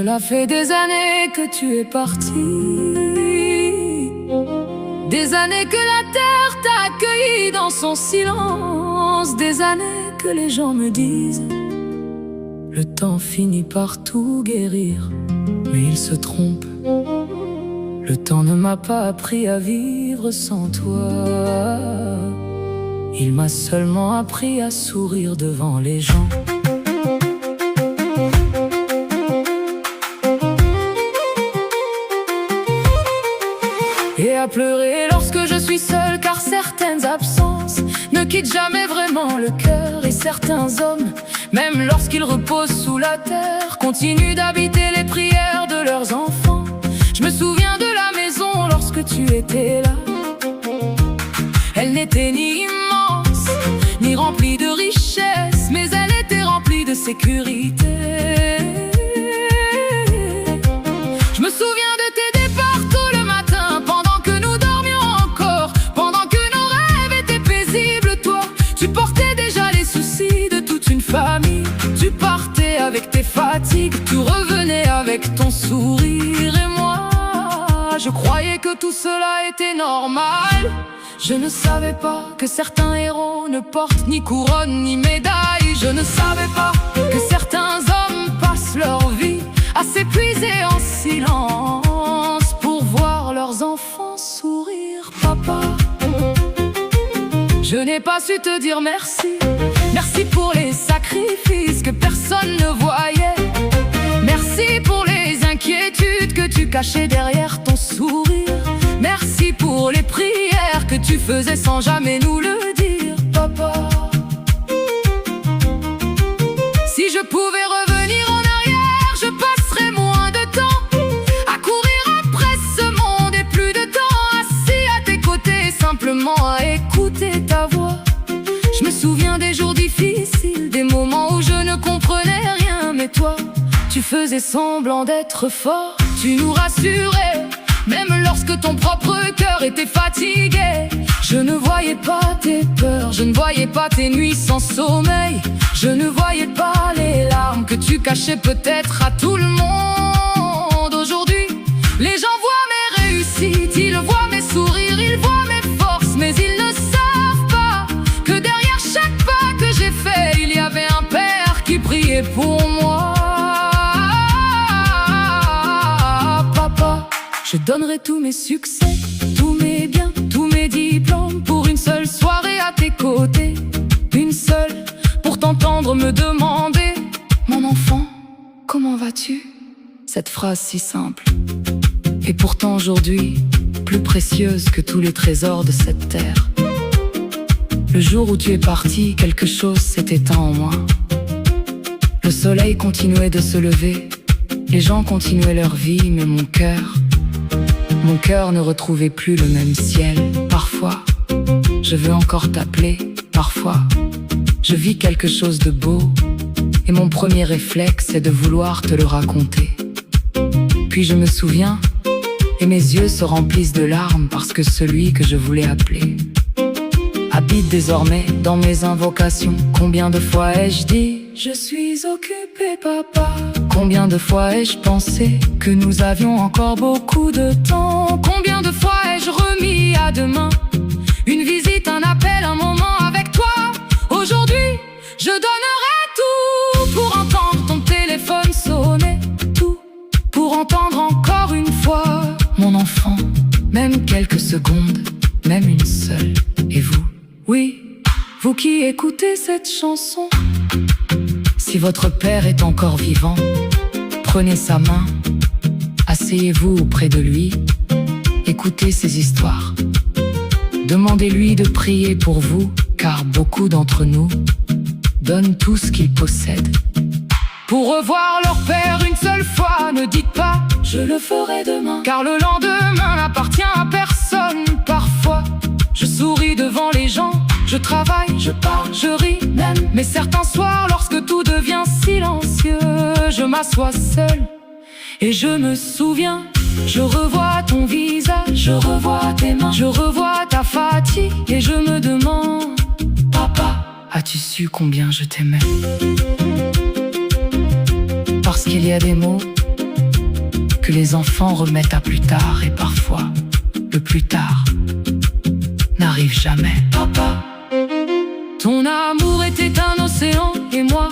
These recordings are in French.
Cela fait des années que tu es parti, des années que la terre t'a accueilli dans son silence, des années que les gens me disent le temps finit par tout guérir. Mais ils se trompent, le temps ne m'a pas appris à vivre sans toi. Il m'a seulement appris à sourire devant les gens. Et à pleurer lorsque je suis seule, car certaines absences ne quittent jamais vraiment le cœur. Et certains hommes, même lorsqu'ils reposent sous la terre, continuent d'habiter les prières de leurs enfants. Je me souviens de la maison lorsque tu étais là. Elle n'était ni immense, ni remplie de richesses, mais elle était remplie de sécurité. Je me souviens de tes départs tôt le matin, pendant que nous dormions encore, pendant que nos rêves étaient paisibles. Toi, tu portais déjà les soucis de toute une famille. Tu partais avec tes fatigues, tu revenais avec ton sourire. Et moi, je croyais que tout cela était normal. Je ne savais pas que certains héros ne portent ni couronne ni médaille. Je ne savais pas que certains hommes passent leur vie à s'épuiser en silence pour voir leurs enfants sourire. Papa, je n'ai pas su te dire merci. Merci pour les sacrifices que personne ne voyait. Merci pour les inquiétudes que tu cachais derrière ton sourire. Merci pour les prières que tu faisais sans jamais nous le dire, papa. Si je pouvais revenir en arrière, je passerais moins de temps à courir après ce monde et plus de temps assis à tes côtés, simplement à écouter ta voix. Je me souviens des jours difficiles, des moments où je ne comprenais rien, mais toi, tu faisais semblant d'être fort, tu nous rassurais. Même lorsque ton propre cœur était fatigué, je ne voyais pas tes peurs, je ne voyais pas tes nuits sans sommeil. Je ne voyais pas les larmes que tu cachais peut-être à tout le monde. Aujourd'hui, les gens voient mes réussites, ils voient mes sourires, ils voient mes forces, mais ils ne savent pas que derrière chaque pas que j'ai fait, il y avait un père qui priait pour moi. Je donnerai tous mes succès, tous mes biens, tous mes diplômes pour une seule soirée à tes côtés. Une seule pour t'entendre me demander: mon enfant, comment vas-tu? Cette phrase si simple, et pourtant aujourd'hui plus précieuse que tous les trésors de cette terre. Le jour où tu es parti, quelque chose s'est éteint en moi. Le soleil continuait de se lever, les gens continuaient leur vie, mais mon cœur ne retrouvait plus le même ciel. Parfois, je veux encore t'appeler, parfois, je vis quelque chose de beau, et mon premier réflexe est de vouloir te le raconter. Puis je me souviens, et mes yeux se remplissent de larmes parce que celui que je voulais appeler habite désormais dans mes invocations. Combien de fois ai-je dit: je suis occupé, papa? Combien de fois ai-je pensé que nous avions encore beaucoup de temps? Combien de fois ai-je remis à demain une visite, un appel, un moment avec toi? Aujourd'hui, je donnerai tout pour entendre ton téléphone sonner, tout pour entendre encore une fois mon enfant, même quelques secondes, même une seule. Et vous, oui, vous qui écoutez cette chanson, si votre père est encore vivant, prenez sa main, asseyez-vous auprès de lui, écoutez ses histoires. Demandez-lui de prier pour vous, car beaucoup d'entre nous donnent tout ce qu'ils possèdent pour revoir leur père une seule fois. Ne dites pas: je le ferai demain, car le lendemain n'appartient à personne. Parfois, je souris devant les gens, je travaille, je parle, je ris même. Mais certains soirs, lorsque tout devient silencieux, je m'assois seul et je me souviens. Je revois ton visage, je revois tes mains, je revois ta fatigue, et je me demande: papa, as-tu su combien je t'aimais? Parce qu'il y a des mots que les enfants remettent à plus tard. Et parfois, le plus tard n'arrive jamais. Papa, ton amour était un océan et moi,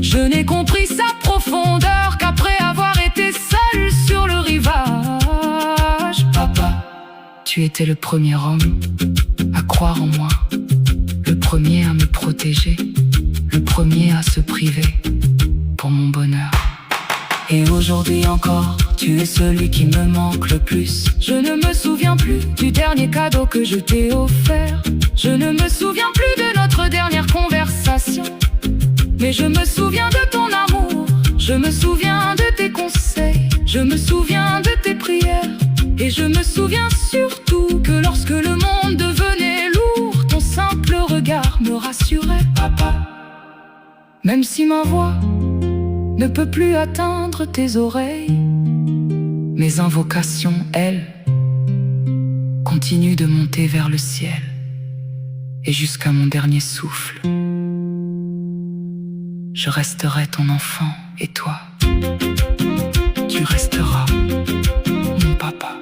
je n'ai compris sa profondeur qu'après avoir été seul sur le rivage. Papa, tu étais le premier homme à croire en moi, le premier à me protéger, le premier à se priver pour mon bonheur. Et aujourd'hui encore, tu es celui qui me manque le plus. Je ne me souviens plus du dernier cadeau que je t'ai offert. Je ne me souviens plus de notre dernière conversation. Mais je me souviens de ton amour. Je me souviens de tes conseils. Je me souviens de tes prières. Et je me souviens surtout que lorsque le monde devenait lourd, ton simple regard me rassurait. Papa, même si ma voix ne peut plus atteindre tes oreilles, mes invocations, elles, continuent de monter vers le ciel. Et jusqu'à mon dernier souffle, je resterai ton enfant. Et toi, tu resteras mon papa.